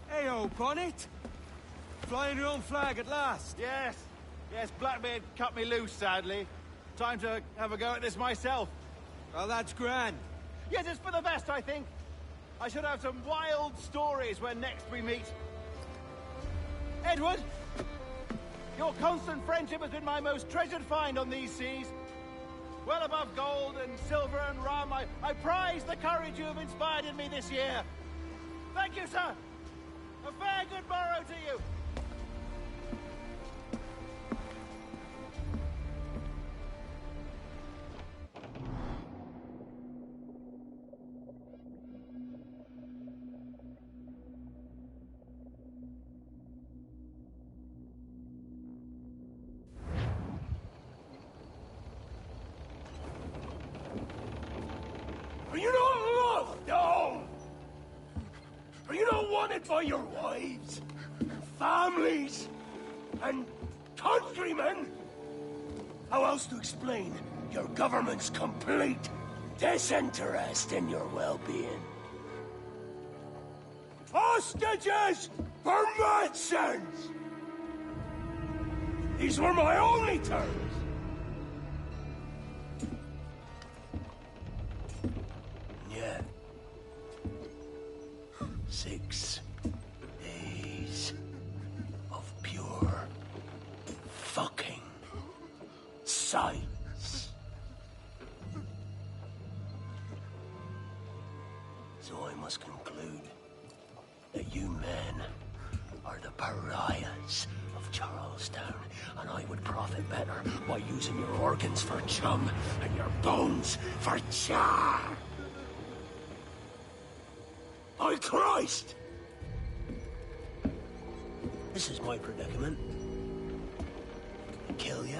Hey-o, Bonnet! Flying your own flag at last. Yes. Yes, Blackbeard cut me loose, sadly. Time to have a go at this myself. Well, that's grand. Yes, it's for the best, I think. I should have some wild stories when next we meet. Edward! Your constant friendship has been my most treasured find on these seas. Well above gold and silver and rum, I prize the courage you have inspired in me this year. Thank you, sir. A fair good morrow to you. Are you not loved, no? Are you not wanted by your wives, families, and countrymen? How else to explain your government's complete disinterest in your well-being? Hostages for medicines! These were my only terms. Yeah. 6 days of pure fucking silence. So I must conclude that you men are the pariahs of Charlestown, and I would profit better by using your organs for chum and your bones for char. By Christ! This is my predicament. Kill you,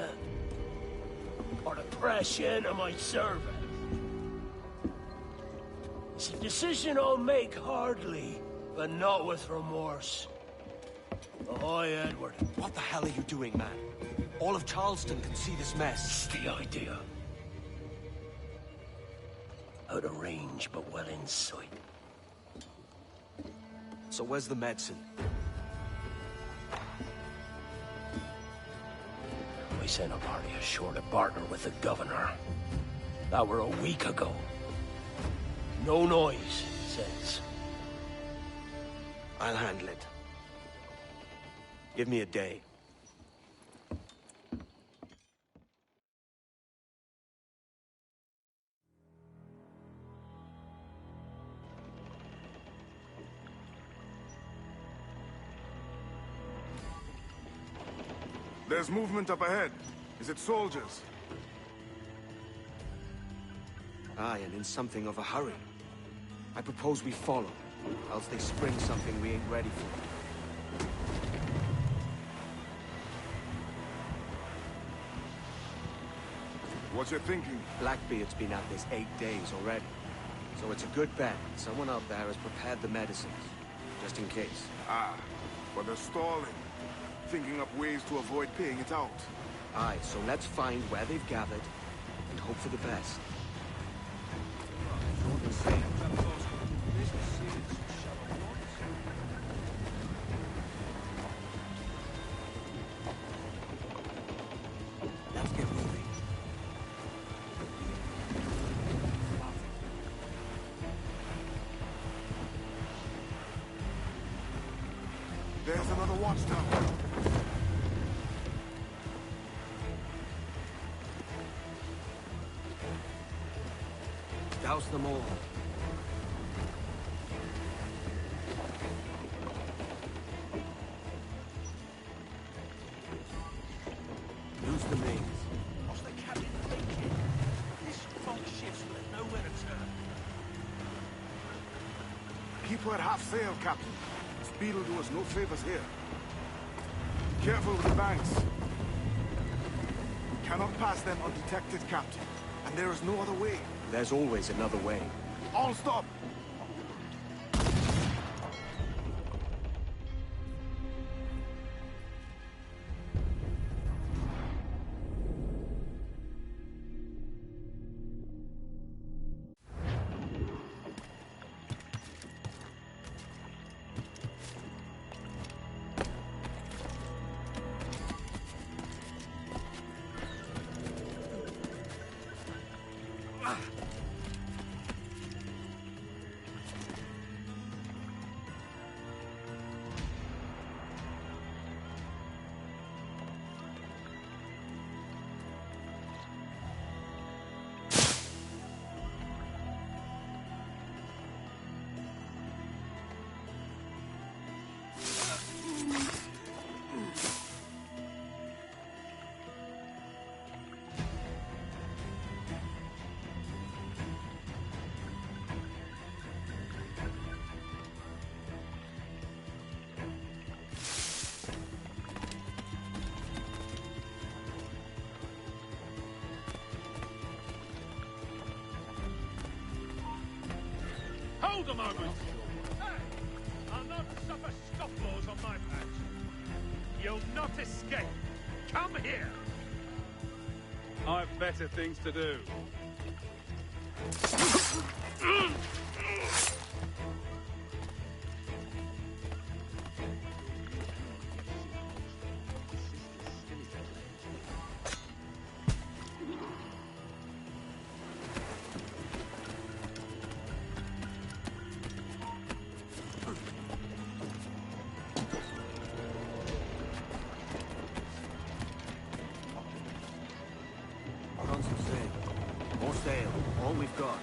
or to press you into my service. It's a decision I'll make hardly, but not with remorse. Ahoy, Edward. What the hell are you doing, man? All of Charleston can see this mess. It's the idea. Out of range, but well in sight. So where's the medicine? We sent a party ashore to partner with the governor. That were a week ago. No noise since. I'll handle it. Give me a day. There's movement up ahead. Is it soldiers? Aye, and in something of a hurry. I propose we follow, else they spring something we ain't ready for. What you thinking? Blackbeard's been at this 8 days already. So it's a good bet someone out there has prepared the medicines, just in case. Ah, but they're stalling. Thinking up ways to avoid paying it out. Aye, so let's find where they've gathered, and hope for the best. Let's get moving. There's another watchtower. Douse them all. Lose the names. What's the captain thinking? This fog ship's with nowhere to turn. Keep her at half sail, Captain. Speed will do us no favors here. Careful with the banks. We cannot pass them undetected, Captain. And there is no other way. There's always another way. All stop! Hold a moment. Hey! I'll not suffer scofflaws on my patch. You'll not escape. Come here. I've better things to do. Put on some sail. More sail. All we've got.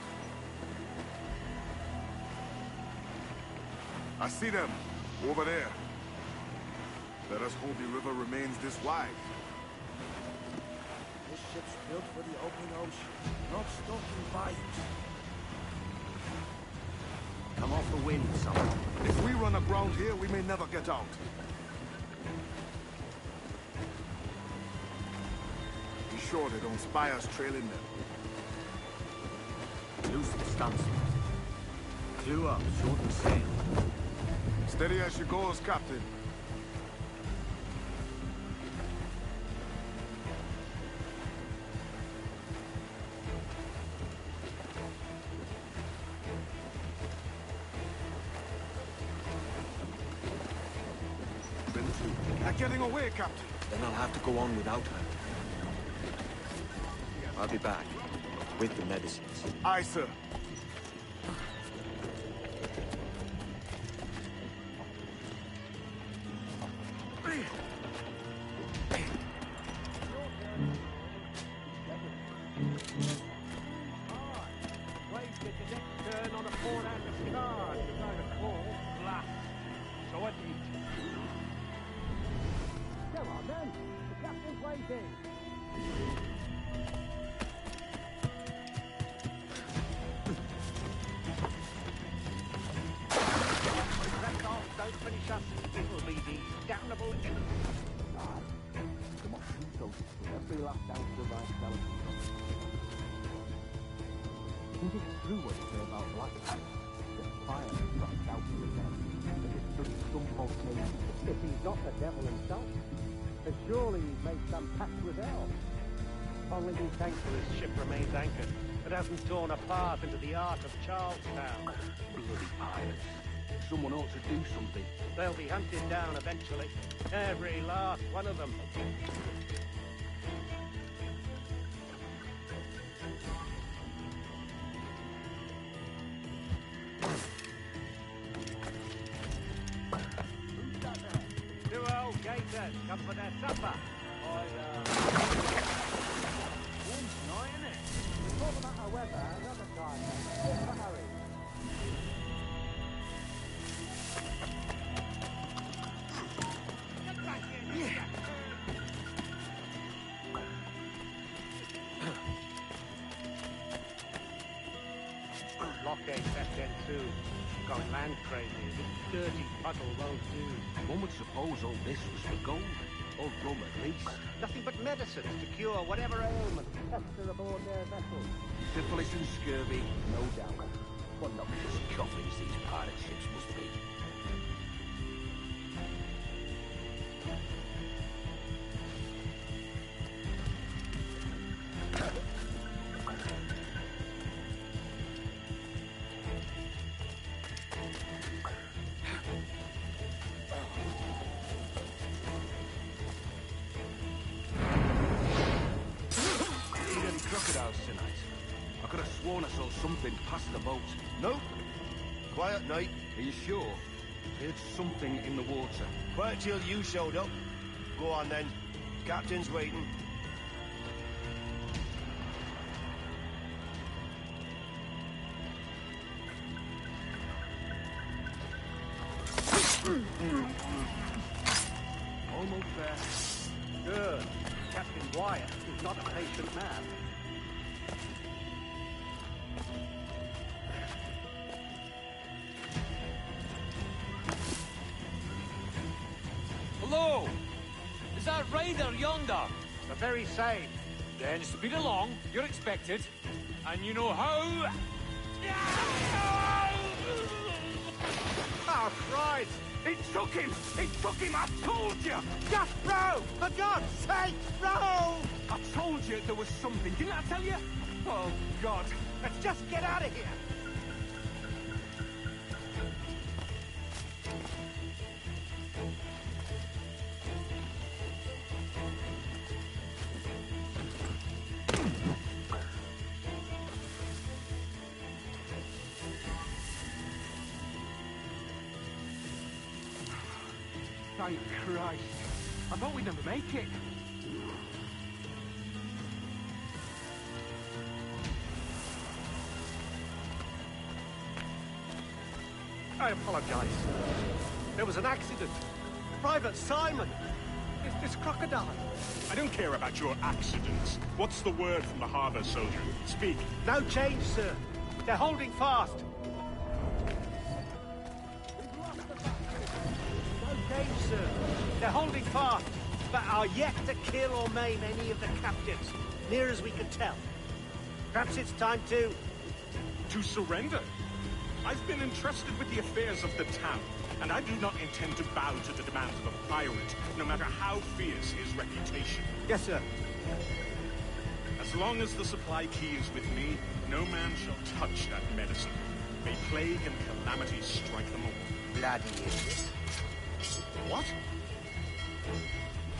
I see them. Over there. Let us hope the river remains this wide. This ship's built for the open ocean, not stuck in bayous. Come off the wind, someone. If we run aground here, we may never get out. Be sure they don't spy us trailing them. Loose the stunsail. Clew up, shorten sail. Steady as she goes, Captain. They're getting away, Captain. Then I'll have to go on without her. I'll be back. With the medicines. Aye, sir. If he's not the devil himself, then surely he's made some pact with hell. Only be thankful his ship remains anchored. It hasn't torn a path into the ark of Charlestown. Bloody pirates. Someone ought to do something. They'll be hunted down eventually. Every last one of them. Come for their supper. Warm's night, innit? We'll talk about our weather another time. What's the hurry? Get back in! Blockade set in soon. Going land crazy. This dirty puddle won't do. One would suppose all this was for gold. Or rum at least. Nothing but medicines to cure whatever ailment fester aboard their vessels. Syphilis and scurvy, no doubt. What noxious coffins these pirate ships must be. Crocodiles tonight. I could have sworn I saw something past the boat. Nope. Quiet night. Are you sure? I heard something in the water. Quiet till you showed up. Go on then. Captain's waiting. Almost there. Good. Captain Wyatt is not a patient man. Hello! Is that Ryder yonder? The very same. Then speed along, you're expected. And you know how... Oh, Christ! It took him! It took him! I told you! Just row! For God's sake, row! I told you there was something, didn't I tell you? Oh, God. Let's just get out of here. Thank Christ. I thought we'd never make it. I apologize. There was an accident. Private Simon! This crocodile. I don't care about your accidents. What's the word from the harbor, soldier? Speak. No change, sir. They're holding fast. No change, sir. They're holding fast, but are yet to kill or maim any of the captives, near as we can tell. Perhaps it's time to... To surrender? I've been entrusted with the affairs of the town, and I do not intend to bow to the demands of a pirate, no matter how fierce his reputation. Yes, sir. As long as the supply key is with me, no man shall touch that medicine. May plague and calamity strike them all. Bloody idiots. What?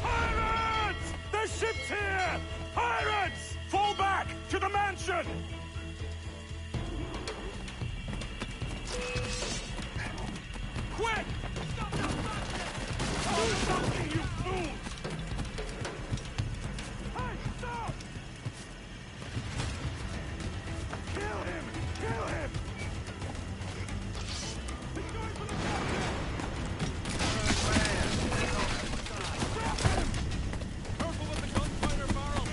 Pirates! The ship's here! Pirates! Fall back! To the mansion! Quick! Do something, you fools! Hey, stop! Kill him! Kill him! He's going for the captain! Stop him! Careful with the gunfighter barrel!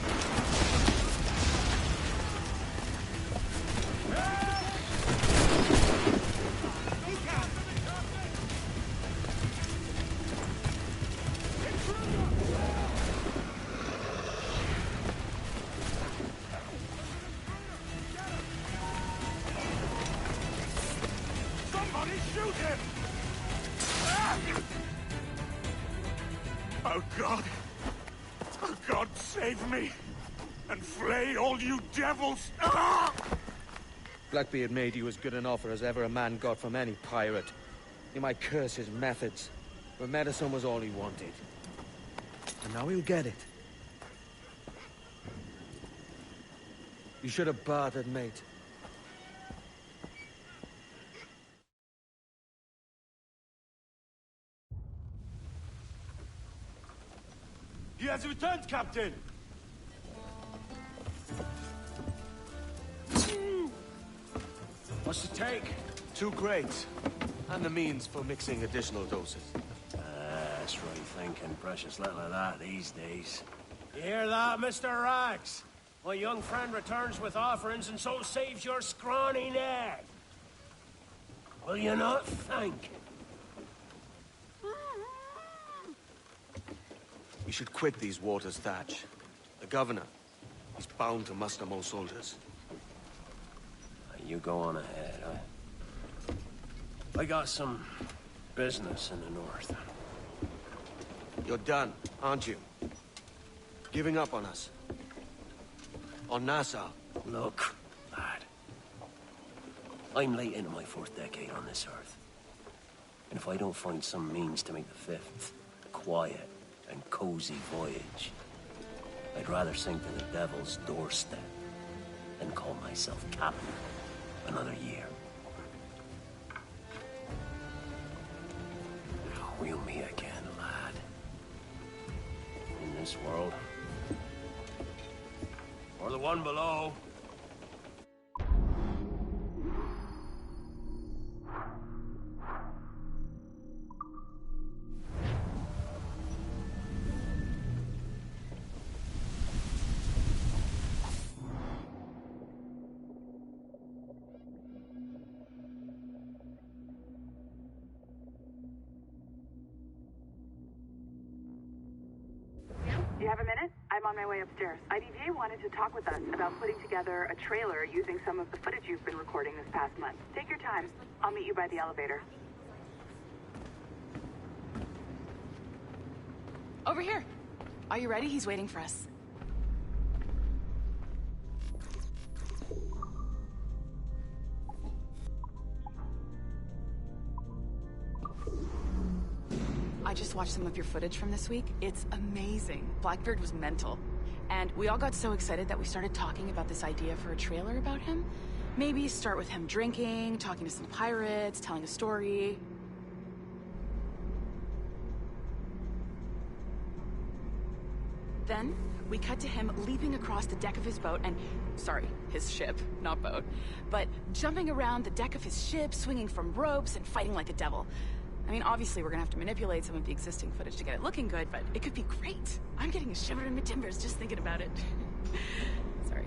Somebody shoot him! Ah! Oh, God. Oh, God, save me. And flay all you devils! Ah! Blackbeard made you as good an offer as ever a man got from any pirate. You might curse his methods, but medicine was all he wanted. And now he'll get it. You should have bartered, mate. He has returned, Captain! What's the take? 2 crates, and the means for mixing additional doses. That's right thinking. Precious little of that these days. You hear that, Mr. Rags? My young friend returns with offerings and so saves your scrawny neck. Will you not thank him? We should quit these waters, Thatch. The governor, he's bound to muster more soldiers. You go on ahead. I got some business in the north. You're done, aren't you? Giving up on us. On Nassau. Look, lad. I'm late into my 4th decade on this earth. And if I don't find some means to make the 5th a quiet and cozy voyage, I'd rather sink to the devil's doorstep than call myself captain another year. We'll meet again, lad. In this world. Or the one below. Do you have a minute? I'm on my way upstairs. IDJ wanted to talk with us about putting together a trailer using some of the footage you've been recording this past month. Take your time. I'll meet you by the elevator. Over here. Are you ready? He's waiting for us. I just watched some of your footage from this week. It's amazing. Blackbeard was mental. And we all got so excited that we started talking about this idea for a trailer about him. Maybe start with him drinking, talking to some pirates, telling a story. Then, we cut to him leaping across the deck of his boat and... Sorry, his ship, not boat. But jumping around the deck of his ship, swinging from ropes, and fighting like a devil. I mean, obviously we're gonna have to manipulate some of the existing footage to get it looking good, but it could be great. I'm getting a shiver in my timbers just thinking about it. Sorry.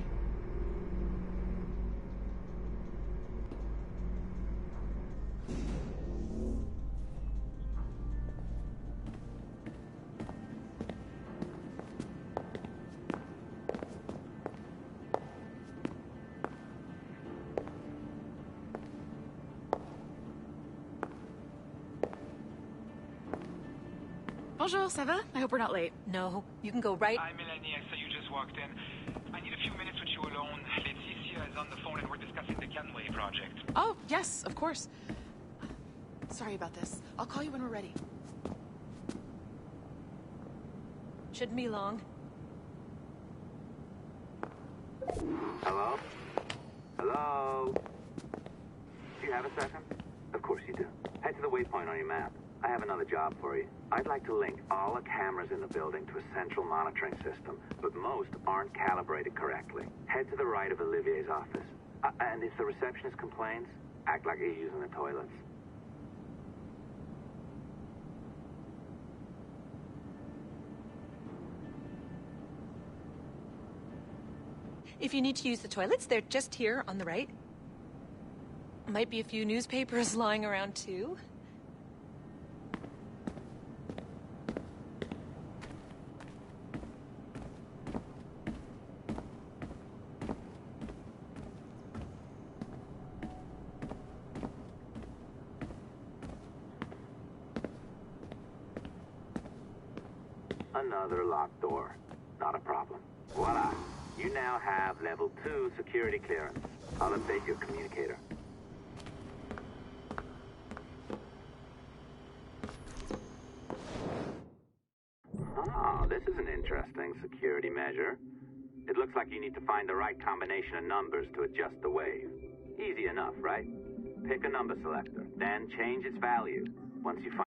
Bonjour, ça va? I hope we're not late. No, you can go right... Hi, Melanie. I saw you just walked in. I need a few minutes with you alone. Leticia is on the phone and we're discussing the Canway project. Oh, yes, of course. Sorry about this. I'll call you when we're ready. Shouldn't be long. Hello? Hello? Do you have a second? Of course you do. Head to the waypoint on your map. I have another job for you. I'd like to link all the cameras in the building to a central monitoring system, but most aren't calibrated correctly. Head to the right of Olivier's office. And if the receptionist complains, act like you're using the toilets. If you need to use the toilets, they're just here on the right. Might be a few newspapers lying around too. Another locked door. Not a problem. Voila. You now have level 2 security clearance. I'll update your communicator. Oh, this is an interesting security measure. It looks like you need to find the right combination of numbers to adjust the wave. Easy enough, right? Pick a number selector, then change its value. Once you find...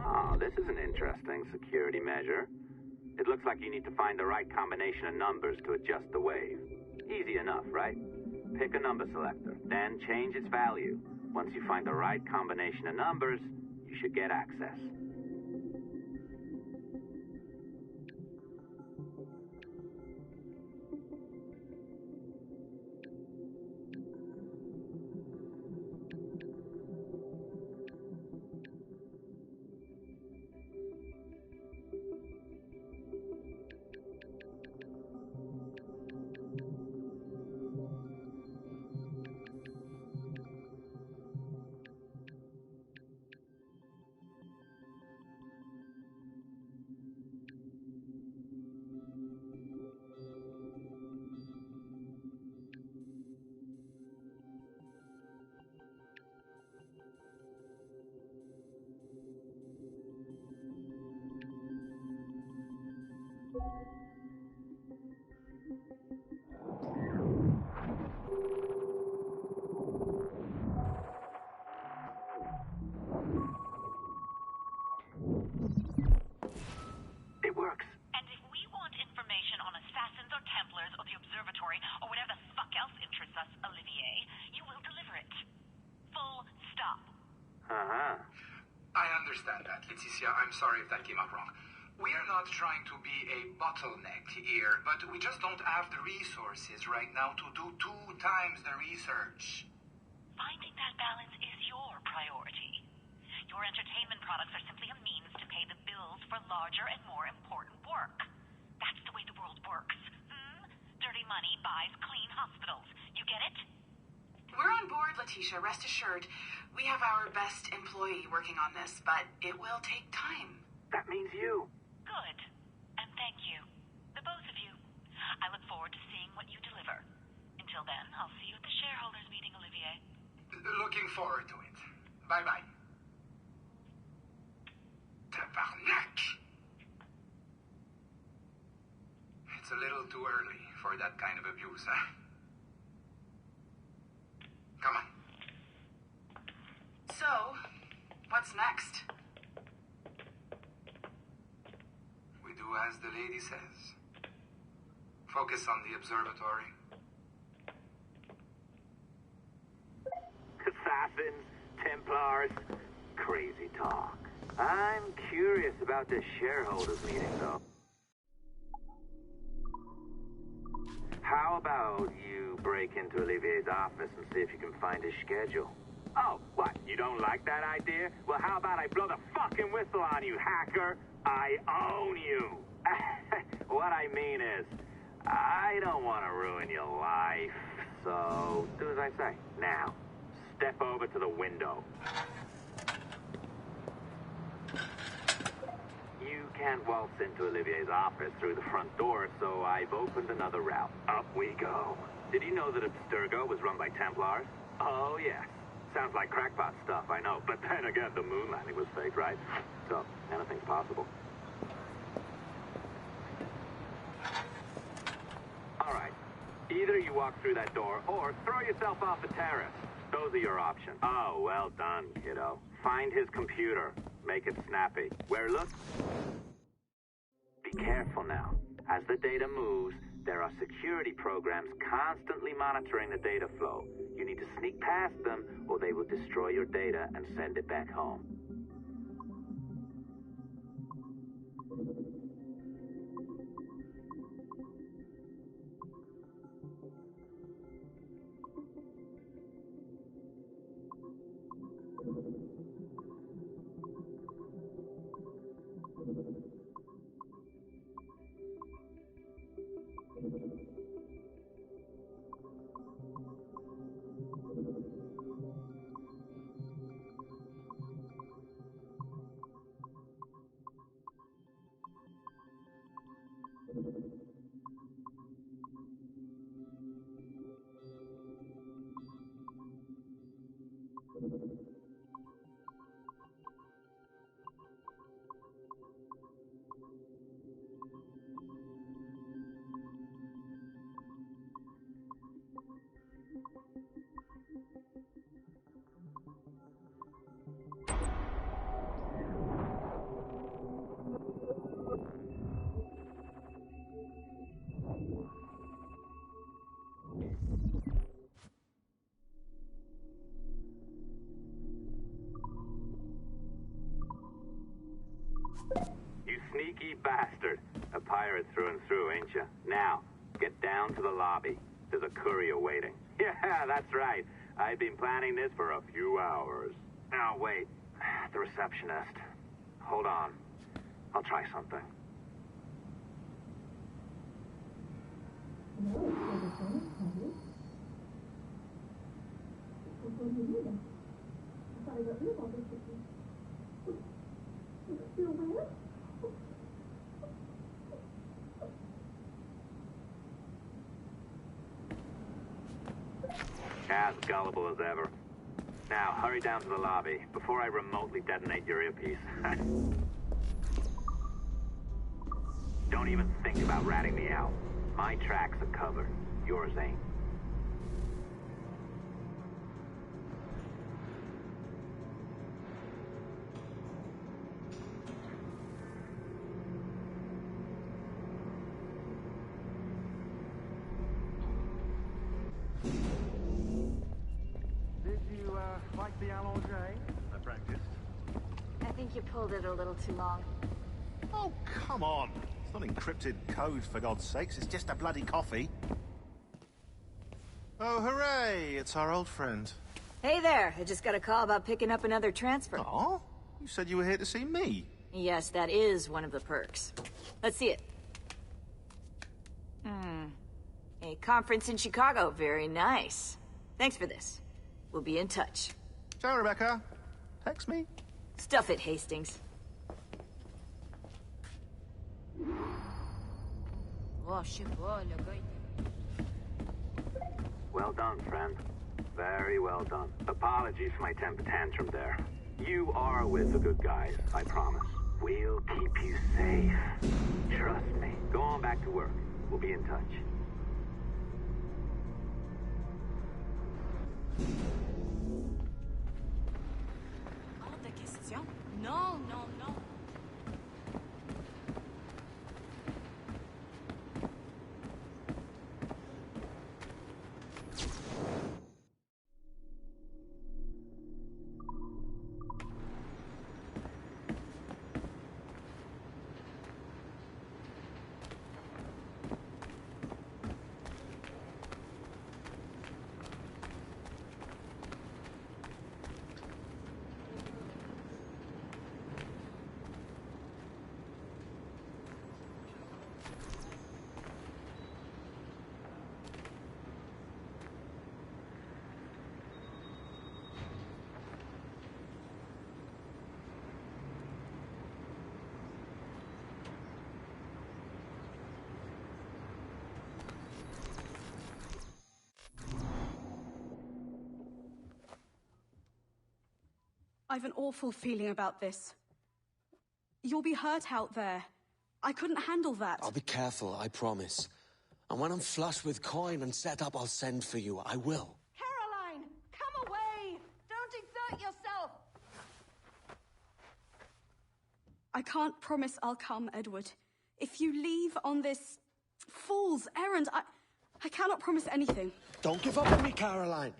Oh, this is an interesting security measure. It looks like you need to find the right combination of numbers to adjust the wave. Easy enough, right? Pick a number selector, then change its value. Once you find the right combination of numbers, you should get access. I'm sorry if that came out wrong. We are not trying to be a bottleneck here, but we just don't have the resources right now to do 2 times the research. Finding that balance is your priority. Your entertainment products are simply a means to pay the bills for larger and more important work. That's the way the world works. Dirty money buys clean hospitals. You get it? We're on board, Letitia, rest assured. We have our best employee working on this, but it will take time. That means you. Good. And thank you. The both of you. I look forward to seeing what you deliver. Until then, I'll see you at the shareholders meeting, Olivier. Looking forward to it. Bye-bye. Tabarnak! It's a little too early for that kind of abuse, huh? Come on. So, what's next? We do as the lady says. Focus on the observatory. Assassins, Templars, crazy talk. I'm curious about this shareholders meeting, though. How about you break into Olivier's office and see if you can find his schedule? Oh, what? You don't like that idea? Well, how about I blow the fucking whistle on you, hacker? I own you. What I mean is, I don't want to ruin your life, so do as I say. Now, step over to the window. You can't waltz into Olivier's office through the front door, so I've opened another route. Up we go. Did you know that Abstergo was run by Templars? Oh, yes. Sounds like crackpot stuff, I know. But then again, the moon landing was fake, right? So, anything's possible. All right. Either you walk through that door, or throw yourself off the terrace. Those are your options. Oh, well done, kiddo. Find his computer. Make it snappy. Where look? Be careful now. As the data moves, there are security programs constantly monitoring the data flow. You need to sneak past them, or they will destroy your data and send it back home. You sneaky bastard. A pirate through and through, ain't you? Now, get down to the lobby. There's a courier waiting. Yeah, that's right. I've been planning this for a few hours. Now, wait. The receptionist. Hold on. I'll try something. As gullible as ever. Now, hurry down to the lobby before I remotely detonate your earpiece. Don't even think about ratting me out. My tracks are covered. Yours ain't. Like the allongé? I practiced. I think you pulled it a little too long. Oh, come on. It's not encrypted code, for God's sakes. It's just a bloody coffee. Oh, hooray! It's our old friend. Hey there. I just got a call about picking up another transfer. Oh? You said you were here to see me. Yes, that is one of the perks. Let's see it. A conference in Chicago. Very nice. Thanks for this. We'll be in touch. Ciao, Rebecca. Text me. Stuff it, Hastings. Well done, friend. Very well done. Apologies for my temper tantrum there. You are with the good guys, I promise. We'll keep you safe. Trust me. Go on back to work. We'll be in touch. Hors de question. Non, non, non. I've an awful feeling about this. You'll be hurt out there. I couldn't handle that. I'll be careful, I promise. And when I'm flush with coin and set up, I'll send for you. I will. Caroline, come away! Don't exert yourself! I can't promise I'll come, Edward. If you leave on this fool's errand, I cannot promise anything. Don't give up on me, Caroline.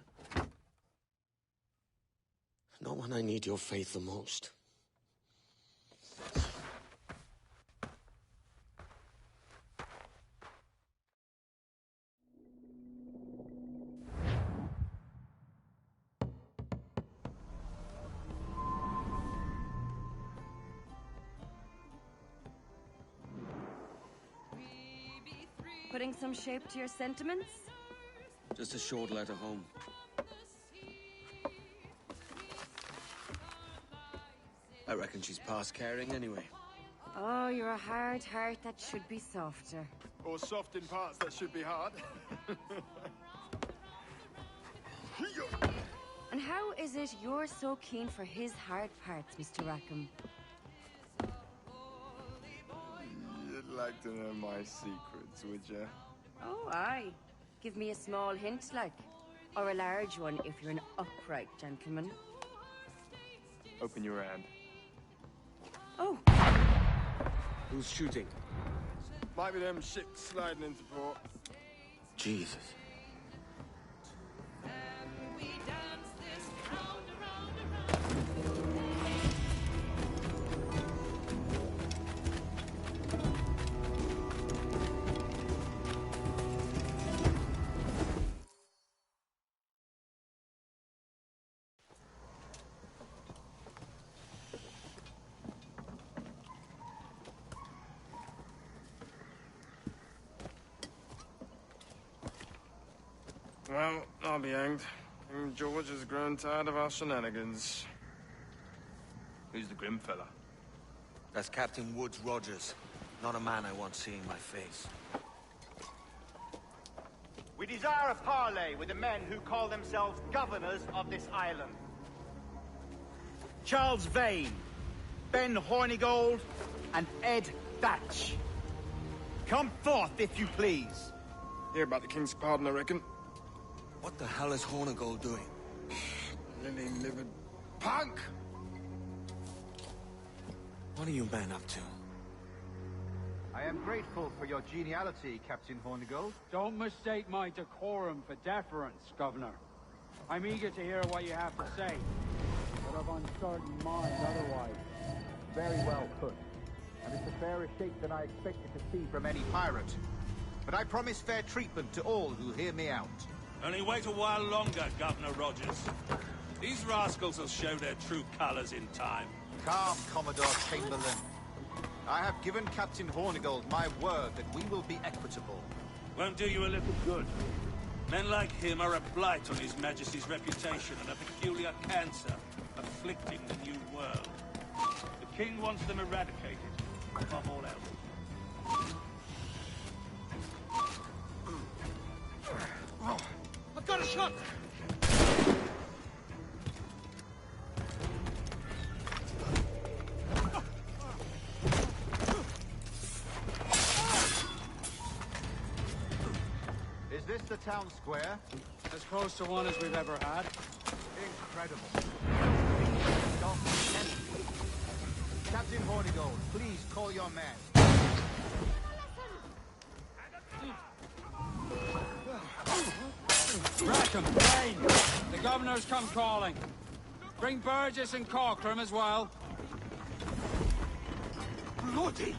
Not when I need your faith the most. Putting some shape to your sentiments? Just a short letter home. I reckon she's past caring anyway. Oh, you're a hard heart that should be softer. Or soft in parts that should be hard. And how is it you're so keen for his hard parts, Mr. Rackham? You'd like to know my secrets, would you? Oh, aye. Give me a small hint, like. Or a large one, if you're an upright gentleman. Open your hand. Oh. Who's shooting? Might be them ships sliding into port. Jesus. Well, I'll be hanged. King George has grown tired of our shenanigans. Who's the grim fella? That's Captain Woods Rogers. Not a man I want seeing my face. We desire a parley with the men who call themselves governors of this island. Charles Vane, Ben Hornigold, and Ed Thatch. Come forth, if you please. Hear about the King's pardon, I reckon. What the hell is Hornigold doing? Lily-livered punk! What are you men up to? I am grateful for your geniality, Captain Hornigold. Don't mistake my decorum for deference, Governor. I'm eager to hear what you have to say, but of uncertain mind otherwise. Very well put. And it's a fairer shake than I expected to see from any pirate. But I promise fair treatment to all who hear me out. Only wait a while longer, Governor Rogers. These rascals will show their true colors in time. Calm, Commodore Chamberlain. I have given Captain Hornigold my word that we will be equitable. Won't do you a little good. Men like him are a blight on His Majesty's reputation and a peculiar cancer afflicting the New World. The King wants them eradicated, above all else. I've got a shot! Is this the town square? As close to one as we've ever had. Incredible. Captain Hornigold, please call your men. Rackham, Dane! The governor's come calling. Bring Burgess and Corcoran as well. Bloody!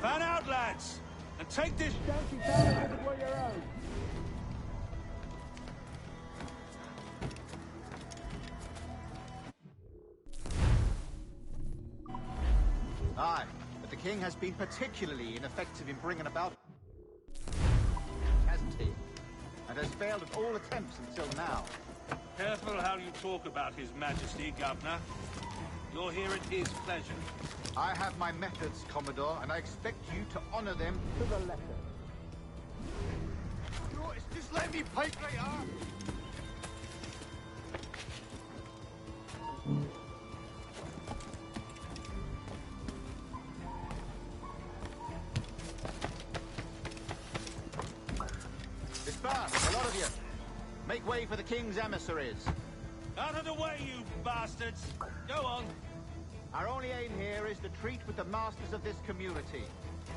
Fan out, lads! And take this Donkey town as it were your own. Aye, but the king has been particularly ineffective in bringing about... hasn't he? And has failed at all attempts until now. Careful how you talk about His Majesty, Governor. You're here at his pleasure. I have my methods, Commodore, and I expect you to honor them to the letter. Just let me pipe right up. Disperse, a lot of you. Make way for the king's emissaries. Out of the way, you bastards! Go on. Our only aim here is to treat with the masters of this community.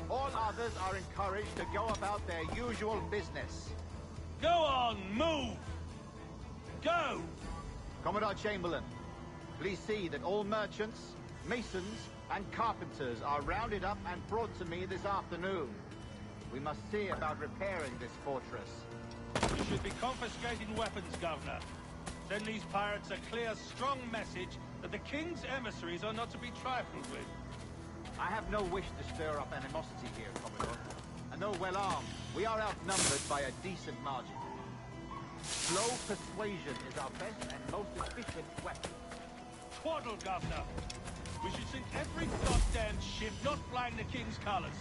All others are encouraged to go about their usual business. Go on, move! Go! Commodore Chamberlain, please see that all merchants, masons, and carpenters are rounded up and brought to me this afternoon. We must see about repairing this fortress. You should be confiscating weapons, Governor. Send these pirates a clear, strong message that the King's emissaries are not to be trifled with. I have no wish to stir up animosity here, Commodore. And though well armed, we are outnumbered by a decent margin. Slow persuasion is our best and most efficient weapon. Twaddle, Governor. We should sink every goddamn ship not flying the King's colours.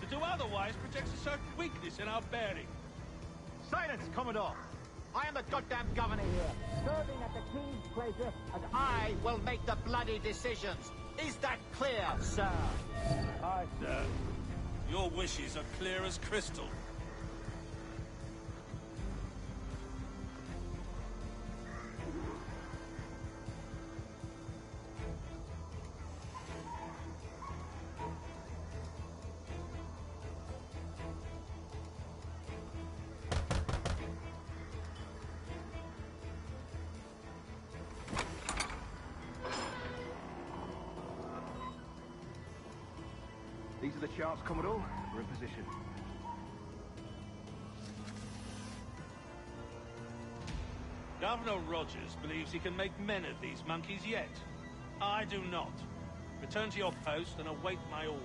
To do otherwise protects a certain weakness in our bearing. Silence, Commodore! I am the goddamn governor here, serving at the King's pleasure, and I will make the bloody decisions. Is that clear, sir? Aye, sir. Your wishes are clear as crystal. These are the charts, Commodore. We're in position. Governor Rogers believes he can make men of these monkeys yet. I do not. Return to your post and await my orders.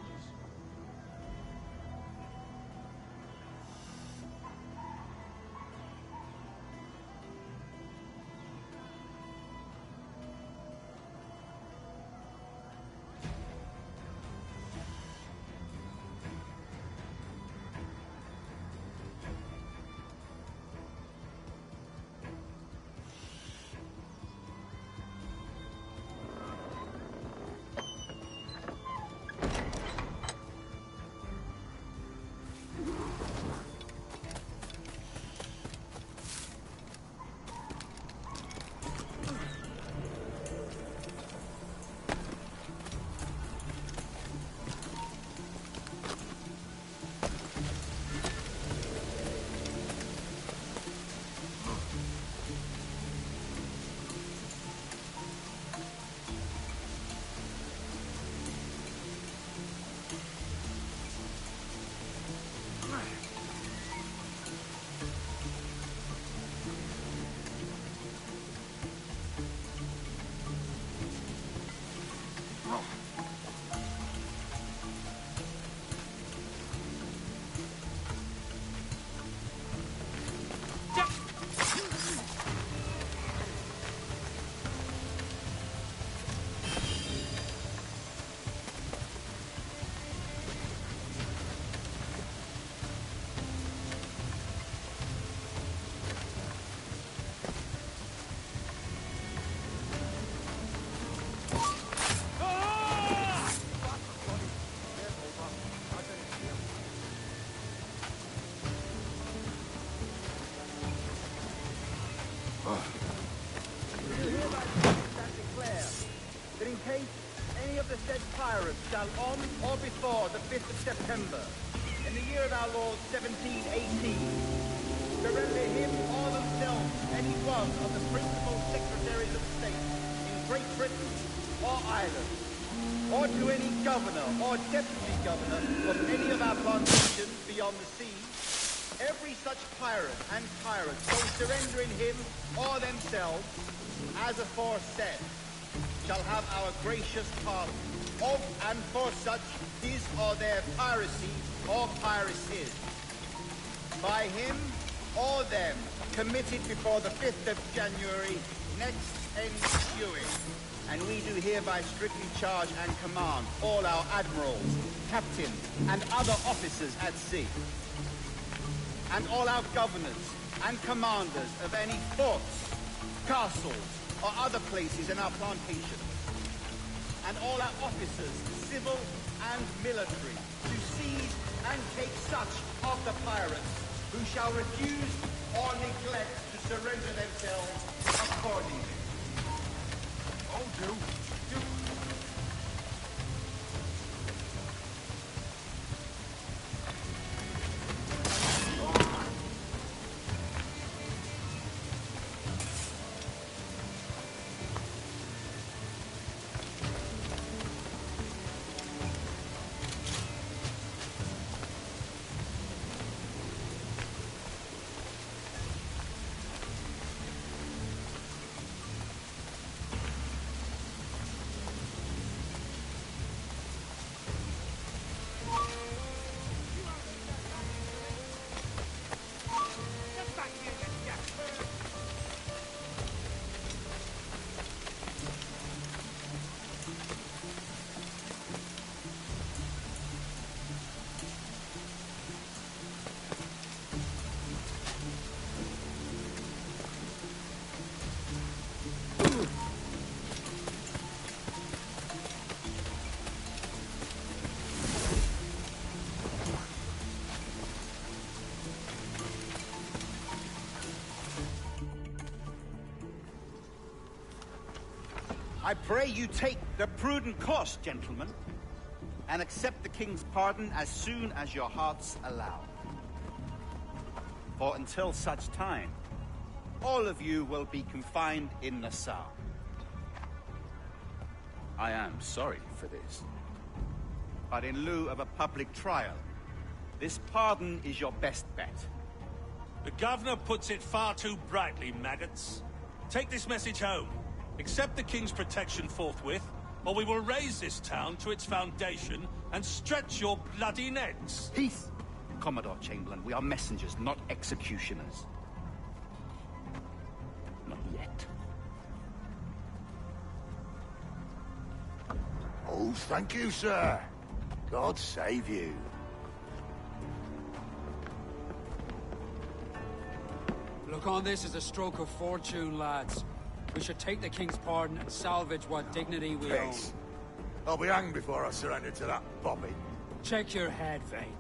Declare that in case any of the said pirates shall on or before the 5th of September, in the year of our Lord 1718, surrender him or themselves to any one of the principal secretaries of state in Great Britain or Ireland, or to any governor or deputy governor of any of our plantations beyond the sea, every such pirate and pirate so surrendering him or themselves, as aforesaid, shall have our gracious pardon of and for such his or their piracy or piracies, by him or them committed before the 5th of January next ensuing. And we do hereby strictly charge and command all our admirals, captains, and other officers at sea, and all our governors and commanders of any forts, castles, or other places in our plantation, and all our officers, civil and military, to seize and take such of the pirates who shall refuse or neglect to surrender themselves accordingly. Oh, do. I pray you take the prudent course, gentlemen, and accept the king's pardon as soon as your hearts allow. For until such time, all of you will be confined in Nassau. I am sorry for this, but in lieu of a public trial, this pardon is your best bet. The governor puts it far too brightly, maggots. Take this message home. Accept the king's protection forthwith, or we will raise this town to its foundation and stretch your bloody necks. Peace! Commodore Chamberlain, we are messengers, not executioners. Not yet. Oh, thank you, sir. God save you. Look on this as a stroke of fortune, lads. We should take the king's pardon and salvage what dignity we own. Peace. I'll be hanged before I surrender to that Bobby. Check your head, Vane.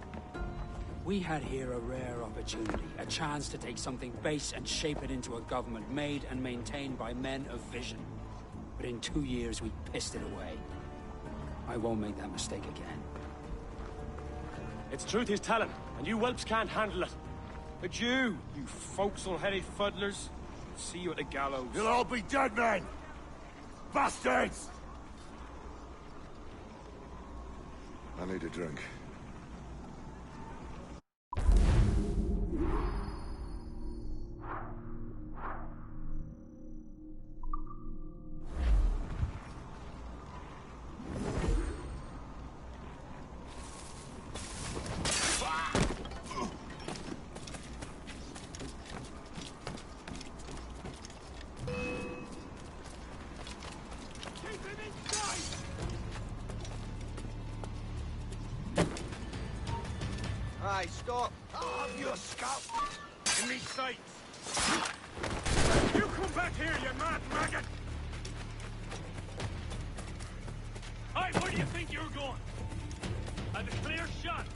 We had here a rare opportunity, a chance to take something base and shape it into a government made and maintained by men of vision. But in 2 years, we pissed it away. I won't make that mistake again. It's truth he's telling, and you whelps can't handle it. But you forecastle-headed fuddlers, see you at the gallows. You'll all be dead men! Bastards! I need a drink. Aye, stop. Oh, you scalp! In me sights! You come back here, you mad maggot! Hey, where do you think you're going? Had a clear shot.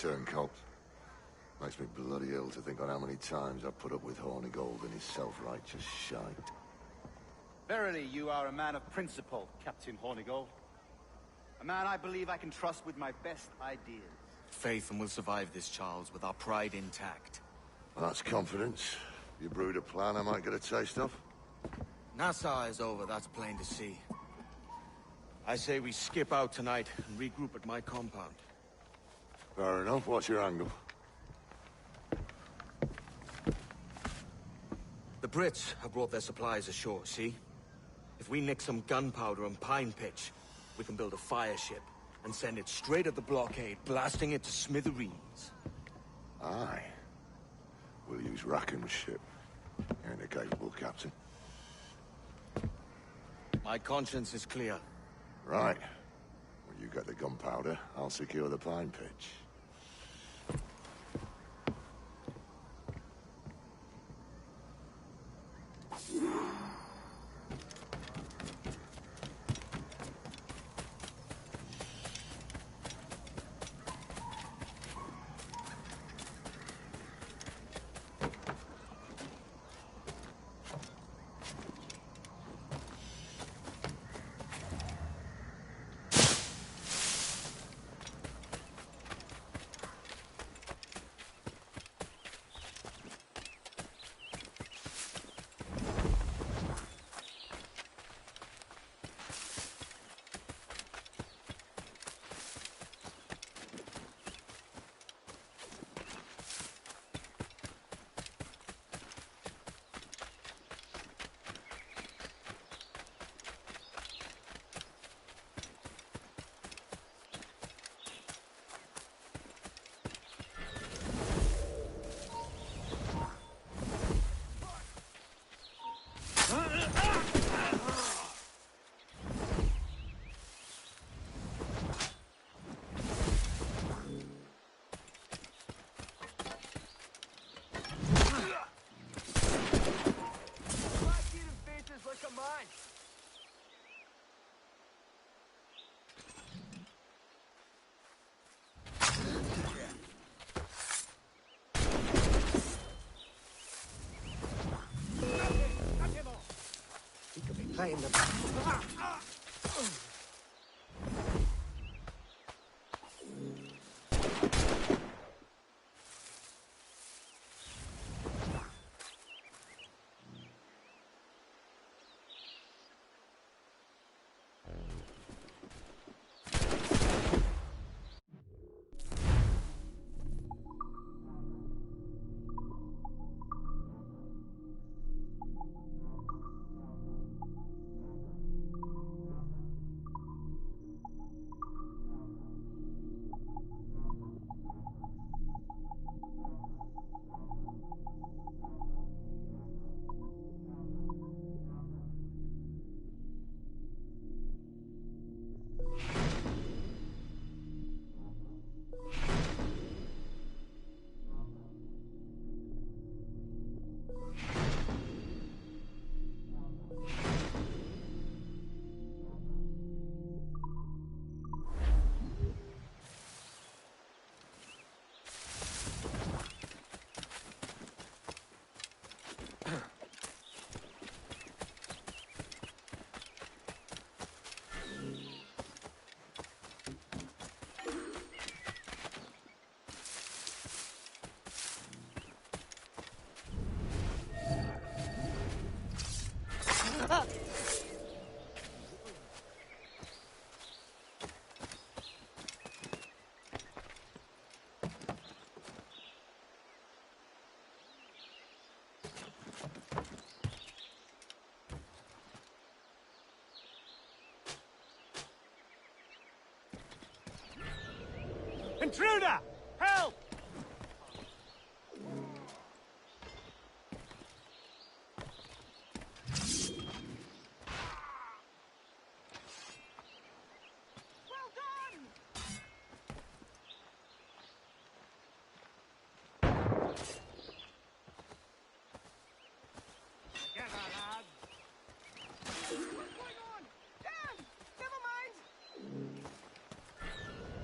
turncoats. Makes me bloody ill to think on how many times I've put up with Hornigold and his self-righteous shite. Verily, you are a man of principle, Captain Hornigold. A man I believe I can trust with my best ideas. Faith, and we'll survive this, Charles, with our pride intact. Well, that's confidence. You brewed a plan I might get a taste of? Nassau is over, that's plain to see. I say we skip out tonight and regroup at my compound. Fair enough. What's your angle? The Brits have brought their supplies ashore, see? If we nick some gunpowder and pine pitch, we can build a fire ship and send it straight at the blockade, blasting it to smithereens. Aye. We'll use Rackham's ship. Ain't a capable captain. My conscience is clear. Right. When you get the gunpowder, I'll secure the pine pitch. Playing them. Intruder! Help!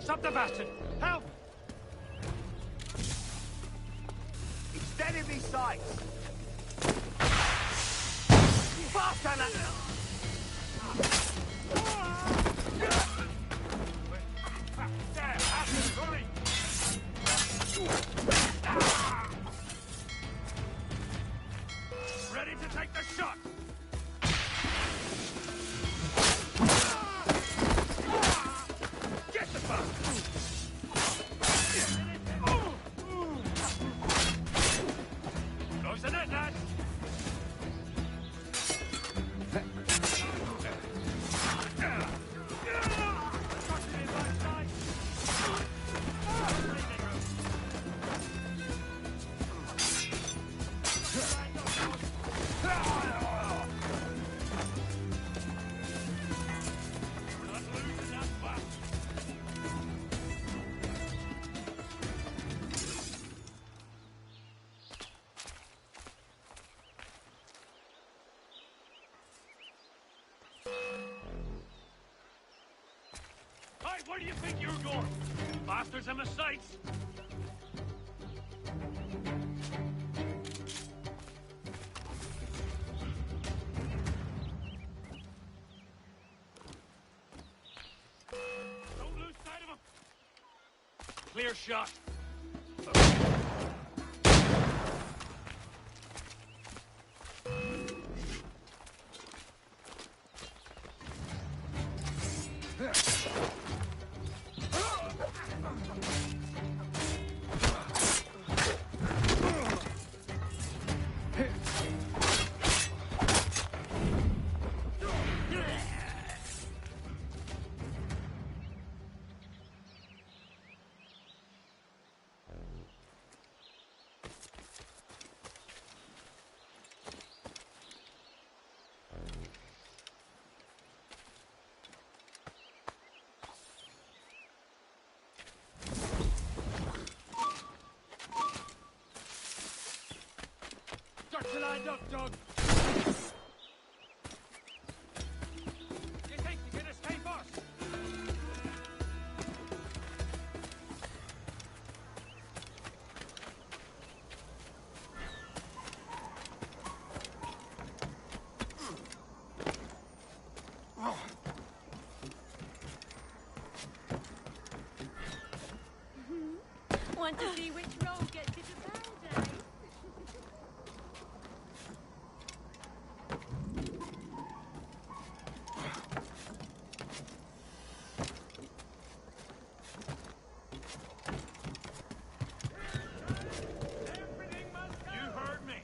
Stop the bastard! Help! sights. Faster now! Ready to take the shot! Get the fuck! Close the net, lad! Where do you think you're going? Bastards and mistakes! Don't lose sight of him! Clear shot! Start lined up, Doug. You think you can escape us? Want to see which road gets you to paradise? You heard me.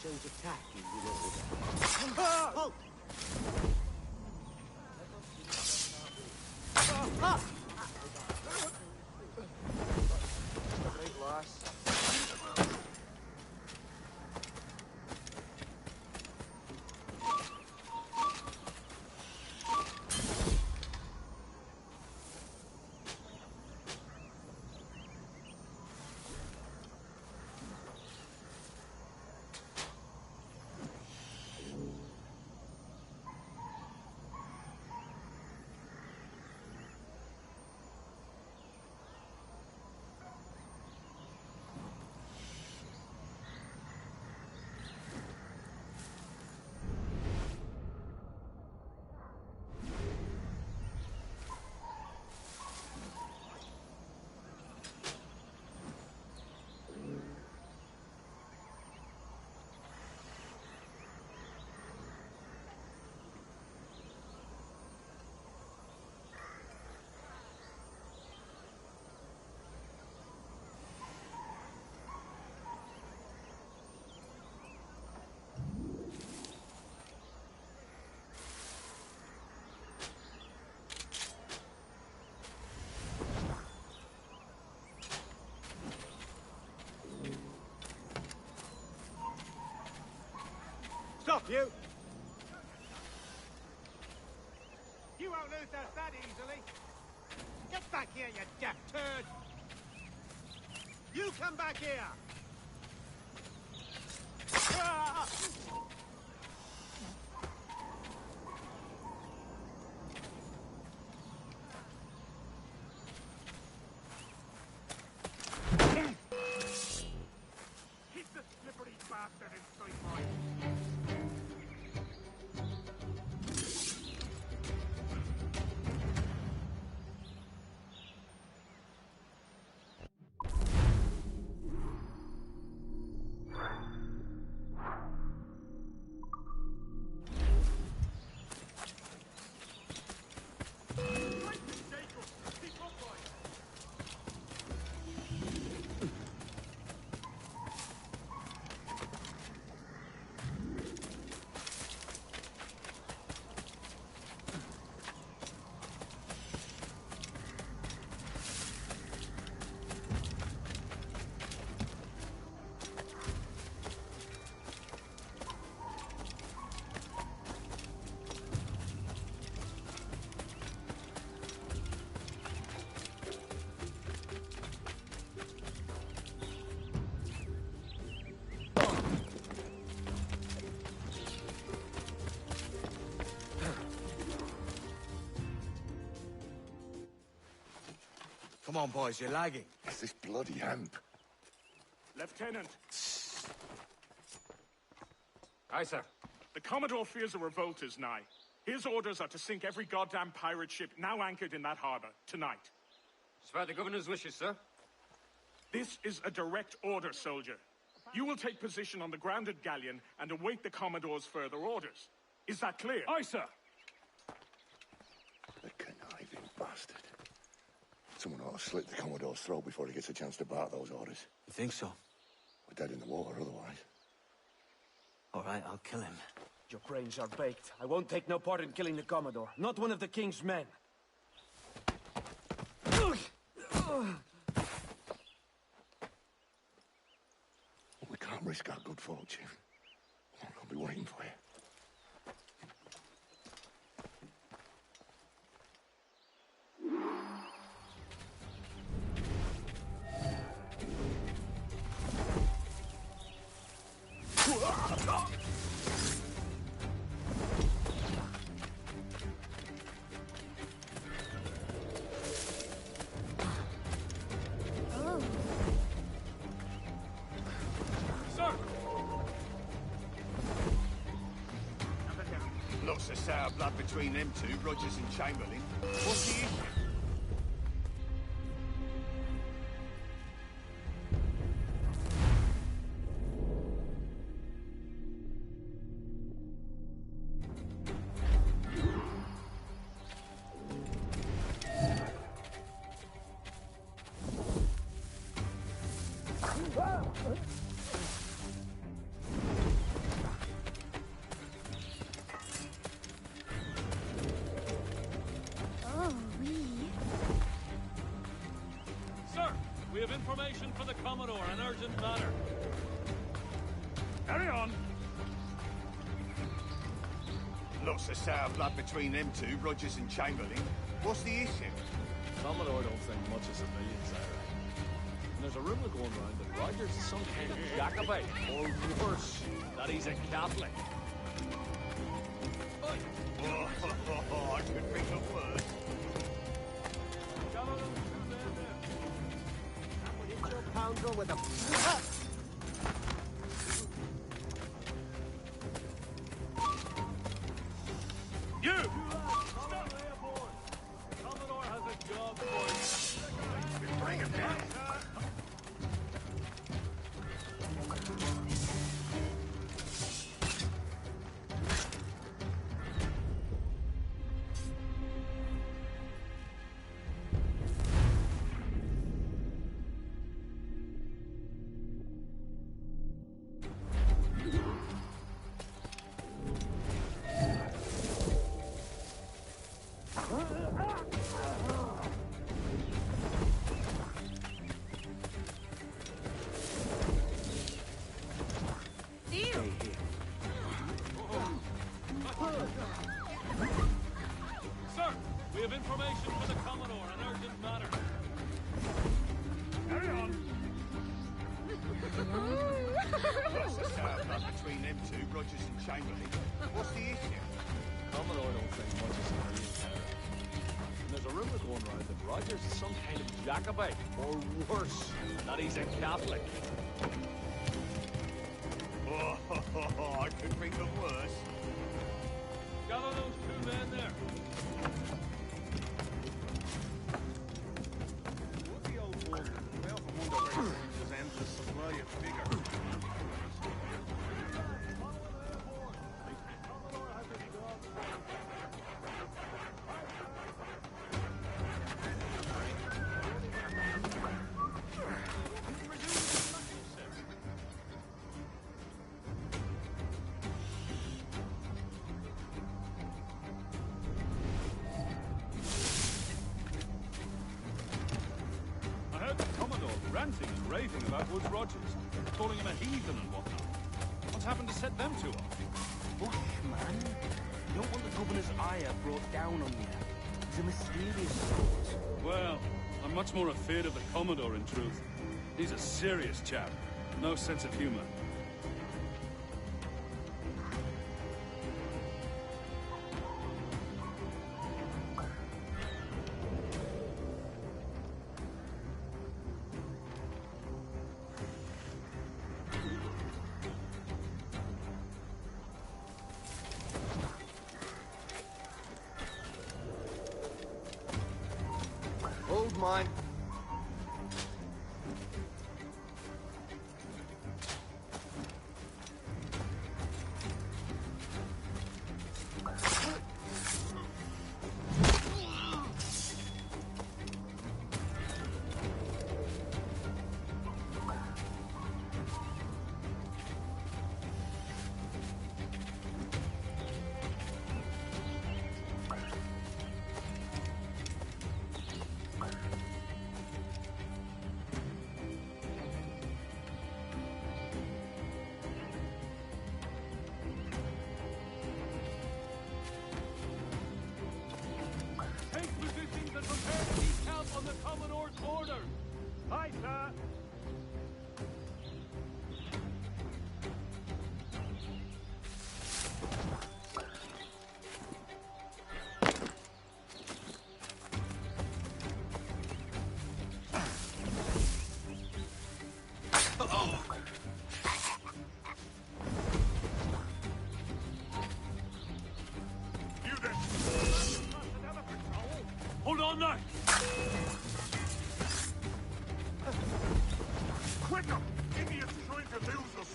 Joe's attack, you know. Halt! off, you! You won't lose us that easily. Get back here, you deaf turd! You come back here! Ah! Keep the slippery bastard inside mine. Come on, boys, you're lagging. It's this bloody hemp. Lieutenant. Aye, sir. The Commodore fears a revolt is nigh. His orders are to sink every goddamn pirate ship now anchored in that harbor, tonight. It's by the governor's wishes, sir. This is a direct order, soldier. You will take position on the grounded galleon and await the Commodore's further orders. Is that clear? Aye, sir. The conniving bastard. Someone ought to slit the Commodore's throat before he gets a chance to bark those orders. You think so? We're dead in the water otherwise. All right, I'll kill him. Your brains are baked. I won't take no part in killing the Commodore. Not one of the King's men. We can't risk our good fortune. I'll be waiting for you. Lots of sour blood between them two, Rogers and Chamberlain. What's the issue? We have information for the Commodore, an urgent matter. Carry on. Lots of sour blood between them two, Rogers and Chamberlain. What's the issue? Commodore don't think much is a million, and there's a rumour going around that Rogers is some kind of Jacobite, or worse, that he's a Catholic. I could think of worse. Pounder with a... You! Stop! Commodore has a job for you. Bring him down. Sir, we have information for the Commodore, an urgent matter. Carry on. What's the setup between them two, Rogers and Chamberlain? What's the issue? Commodore don't think much is serious. And there's a rumor going around that Rogers is some kind of Jacobite, or worse, that he's a Catholic. Oh, I could think of worse. Gather those two men there. What's the old boy? I often wonder where he finds his endless supply of figure. Ranting and raving about Woods Rogers, calling him a heathen and whatnot. What's happened to set them two off? Bushman? You don't want the governor's ire brought down on you. He's a mysterious sort. Well, I'm much more afraid of the Commodore, in truth. He's a serious chap. No sense of humor. Hold mine. On the Commodore's orders! Aye, sir! You there! Hold on now! Quicker! Idiots trying to lose us!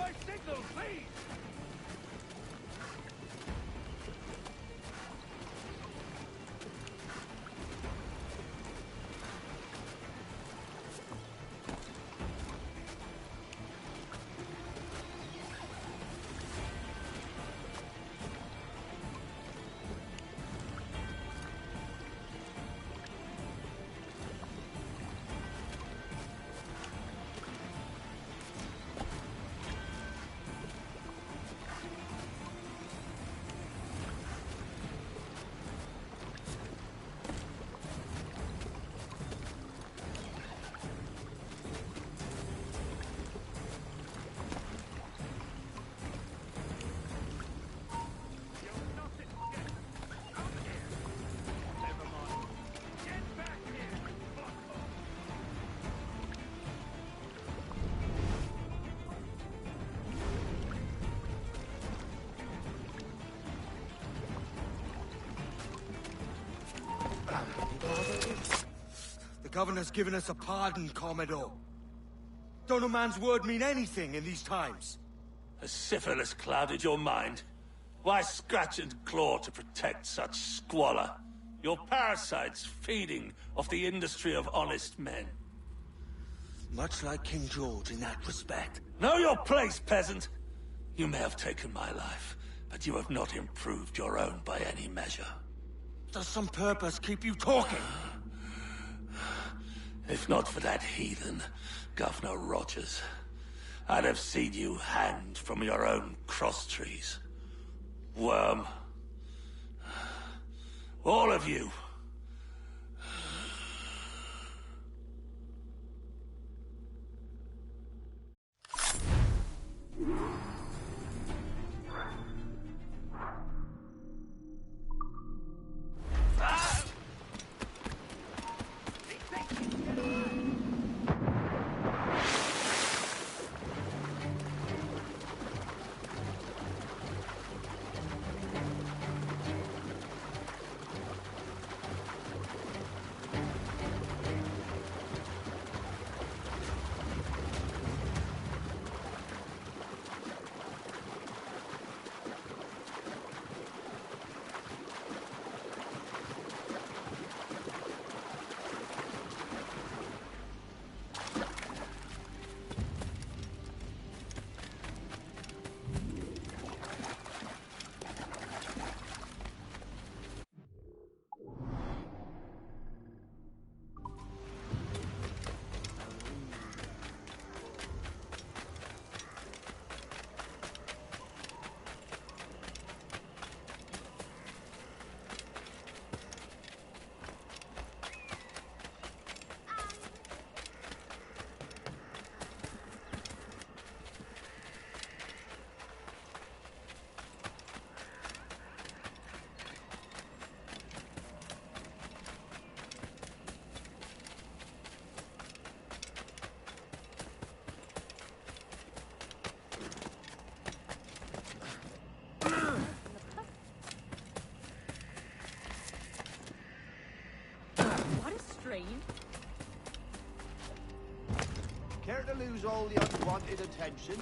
my signal, please! The governor's given us a pardon, Commodore. Don't a man's word mean anything in these times? Has syphilis clouded your mind? Why scratch and claw to protect such squalor? Your parasites feeding off the industry of honest men. Much like King George in that respect. Know your place, peasant! You may have taken my life, but you have not improved your own by any measure. Does some purpose keep you talking? If not for that heathen, Governor Rogers, I'd have seen you hanged from your own cross-trees. Worm. All of you. Care to lose all the unwanted attention?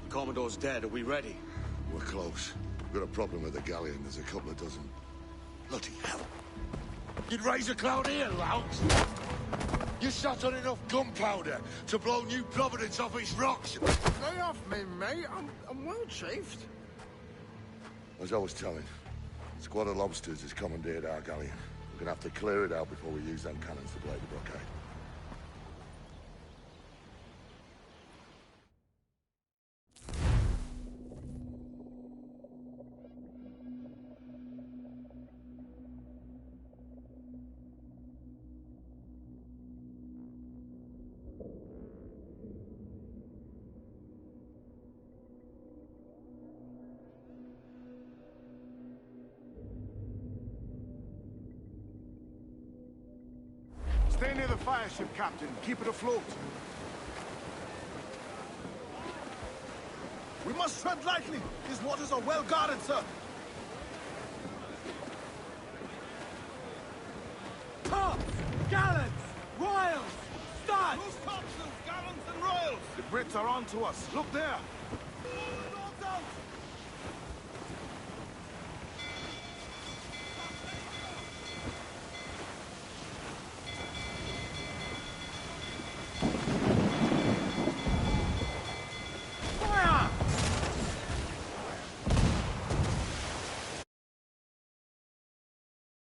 Commodore's dead. Are we ready? We're close. We've got a problem with the galleon. There's a couple of dozen. Bloody hell. You'd raise a cloud here, louts. You sat on enough gunpowder to blow New Providence off its rocks. Lay off me, mate. I'm well chafed. As I was telling, a squad of lobsters has commandeered our galleon. We're gonna have to clear it out before we use them cannons to break the blockade. fire ship, Captain. Keep it afloat. We must tread lightly. These waters are well guarded, sir. Tops! Gallants! Royals! Start! Who's topsails, gallants, and royals? The Brits are on to us. Look there. All out!